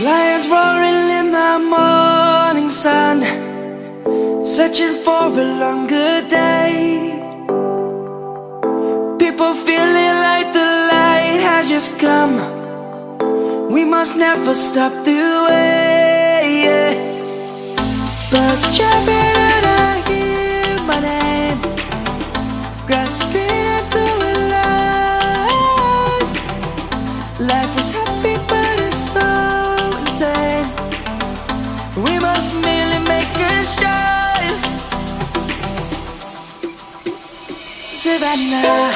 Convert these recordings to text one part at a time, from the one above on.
Lions roaring in the morning sun, searching for a longer day. People feeling like the light has just come. We must never stop the way. Birds chirping and I hear my name, grasping into a life. Life is happy but it's so insane. We must merely make a start. Savannah,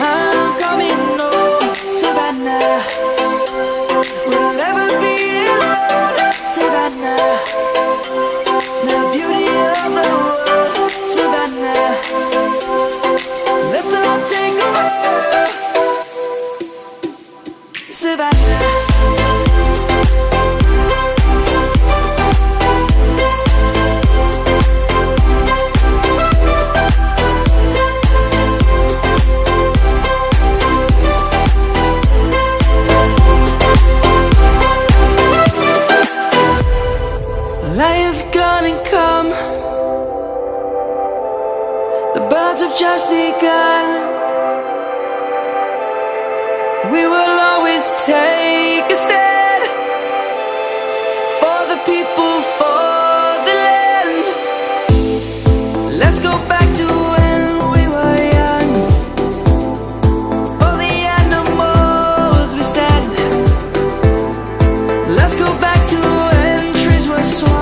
I'm coming home. Savannah, we'll never be alone. Savannah, the beauty of the world. Savannah, let's all take a walk. Savannah. Lion's gonna come. The birds have just begun. We will always take a stand for the people, for the land. Let's go back to when we were young. For the animals we stand. Let's go back to when trees were swung.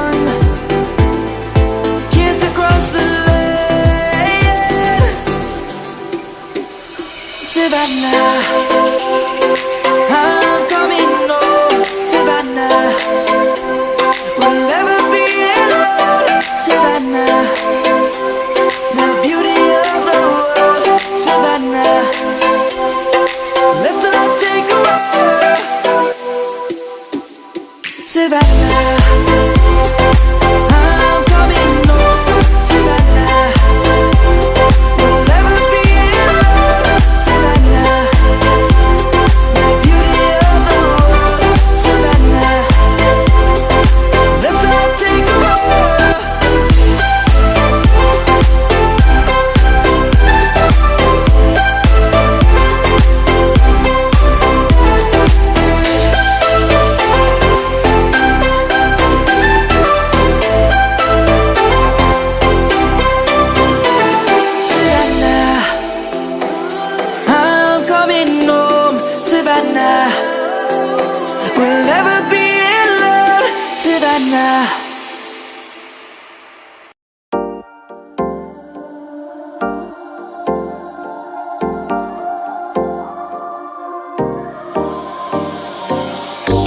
Savannah, I'm coming home. Savannah. I'm coming home, Savannah. We'll never be alone, Savannah. The beauty of the world, Savannah. Let's all take a walk. Savannah, I'm coming home, Savannah. We'll never be alone, Savannah.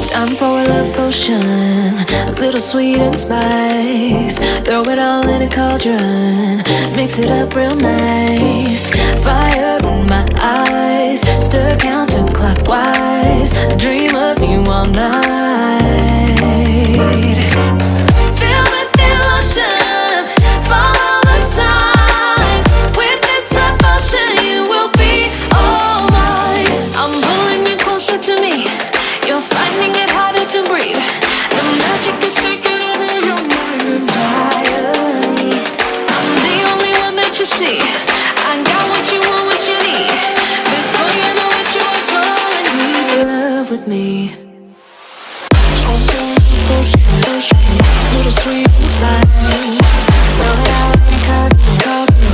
Time for a love potion, a little sweet and spice. Throw it all in a cauldron, mix it up real nice. Fire in my eyes, stir counterclockwise. I dream of you all night. Filled with emotion, follow the signs. With this love potion, you will be all mine. I'm pulling you closer to me. You're finding it harder to breathe. The magic is taking over your mind entirely. I'm the only one that you see. I got what you want, what you need. Before you know it, you are falling deep in love with me. Little sweet spice.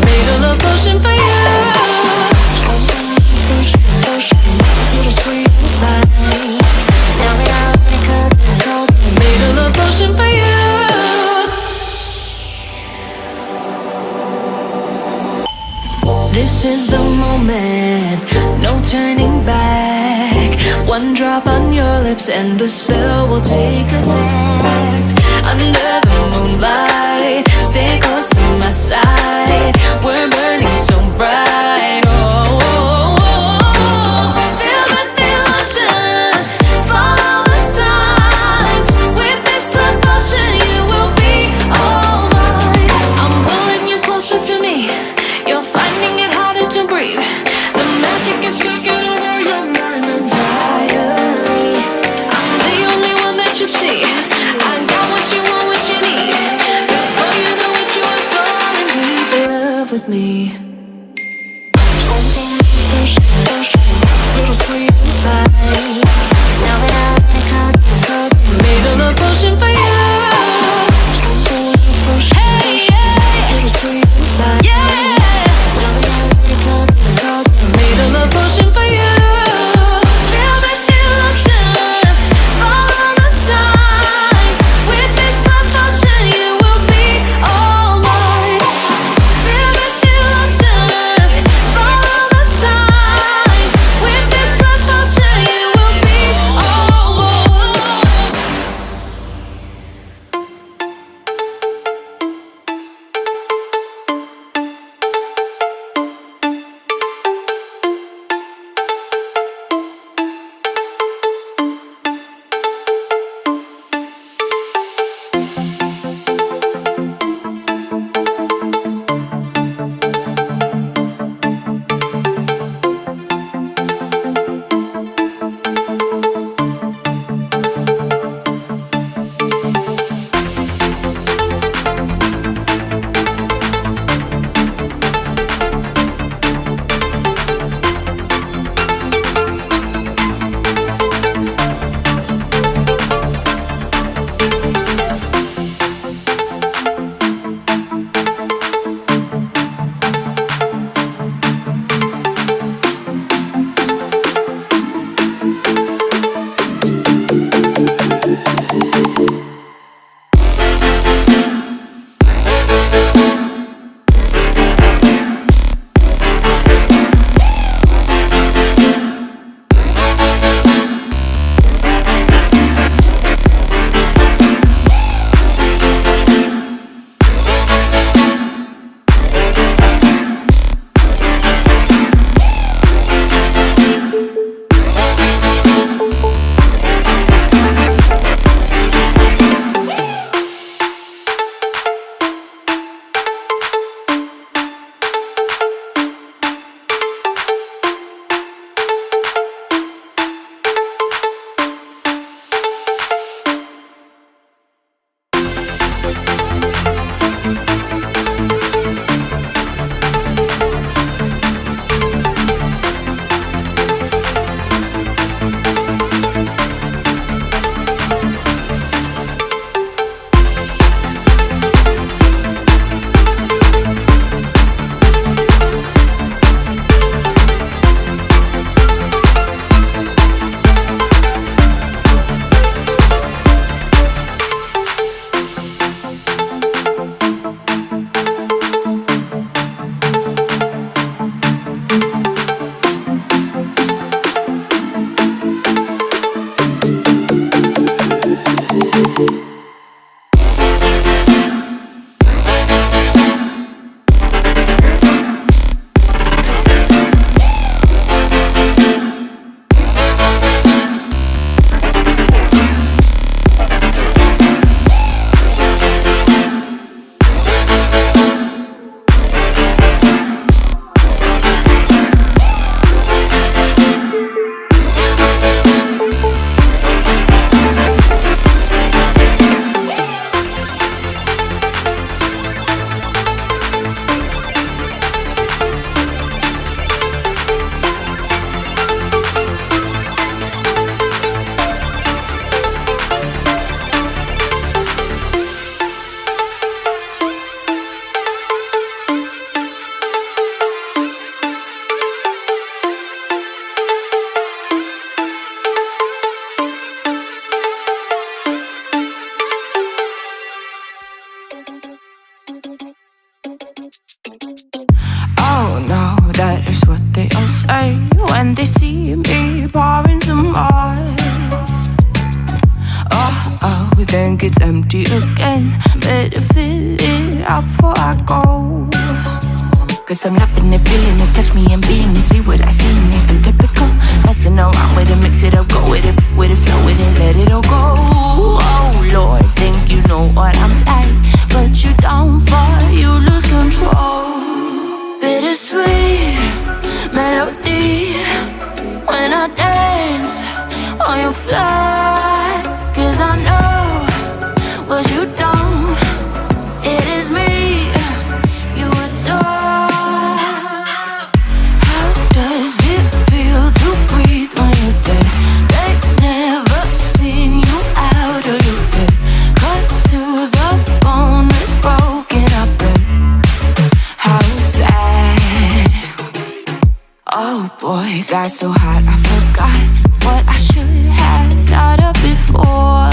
Made a love potion for you. Little sweet spice. Made a love potion for you. This is the moment, no turning back. One drop on your lips and the spell will take effect. Under the moonlight, stay close to my side. We're burning so bright. Oh, oh, oh, oh. Feel the emotion, follow the signs. With this love potion, you will be all mine. I'm pulling you closer to me. You're finding it harder to breathe. The magic is taking over your mind entirely. I'm the only one that you see. I got what you want, what you need. Before you know it, you are falling deep in love with me. Little sweet spice. Made a love potion for you. Hey, yeah. Little sweet spice. Yeah. Made a love potion for you. Feel the emotion, follow the signs. With this love potion, you will be all mine. Feel the emotion. then gets empty again. Better fill it up before I go. Cause I'm loving it, feeling it, touch me and being it. See what I see in it, I'm typical. Messing around with it, mix it up, go with it, flow with it, let it all go. Oh Lord, think you know what I'm like, but you don't fall, you lose control. Bittersweet melody when I dance on your fly. Cause I know what you don't, it is me you adore. How does it feel to breathe when you're dead? They never seen you out of your bed. Cut to the bone, it's broken up and how sad. Oh boy, got so hot I forgot what I should have thought of before.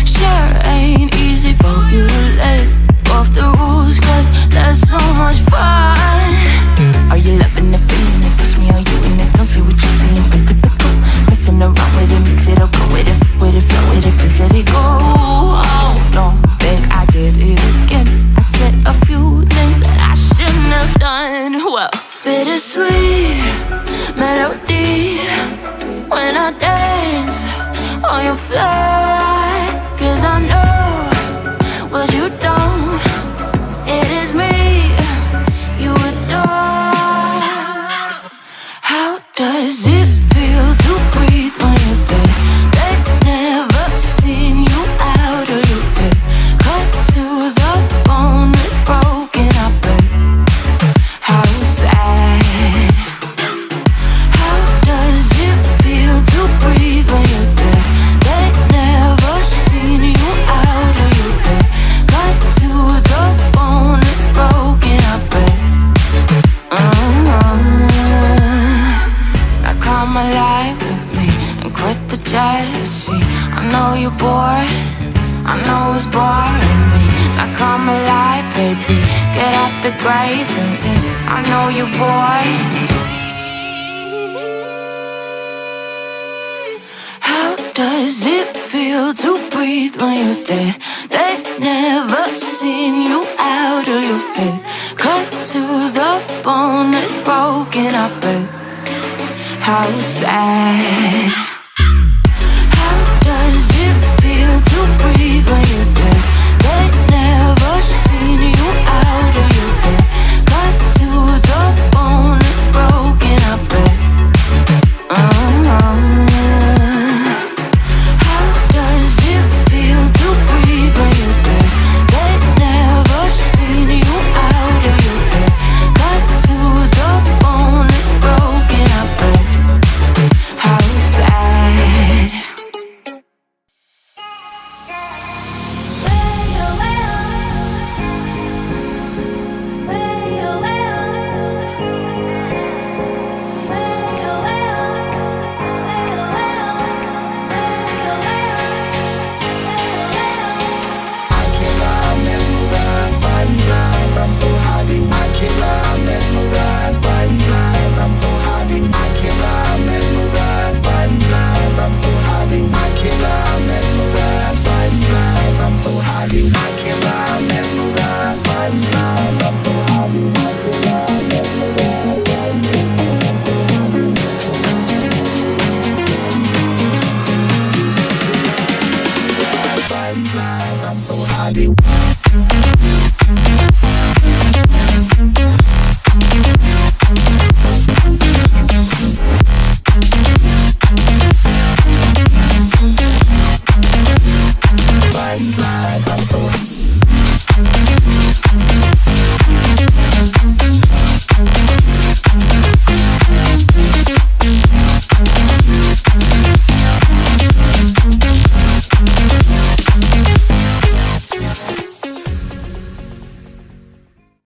Sure ain't easy for you to let go of the rules, cause there's so much fun. Are you loving the feeling it? Touch me, are you in it? Don't say what you're saying, but typical. Messing around with it, mix it up, go with it, flow with it, please let it go. Oh no, think I did it again. I said a few things that I shouldn't have done. Well, bittersweet melody when I dance on your fly. Cause I know what you don't, it is me you adore. How does it feel to breathe when you're dead? They never seen you out of your bed. Cut to the bone, it's broken up and how sad. How does it feel to breathe when you're dead? They never seen you out of your bed. Cut to the bone, it's broken up and now come alive with me and quit the jealousy. I know you're bored, I know it's boring me. Now come alive, baby, get out the grave and I know you're bored. How does it feel to breathe when you're dead? They never seen you out of your bed. Cut to the bone, it's broken up and how sad.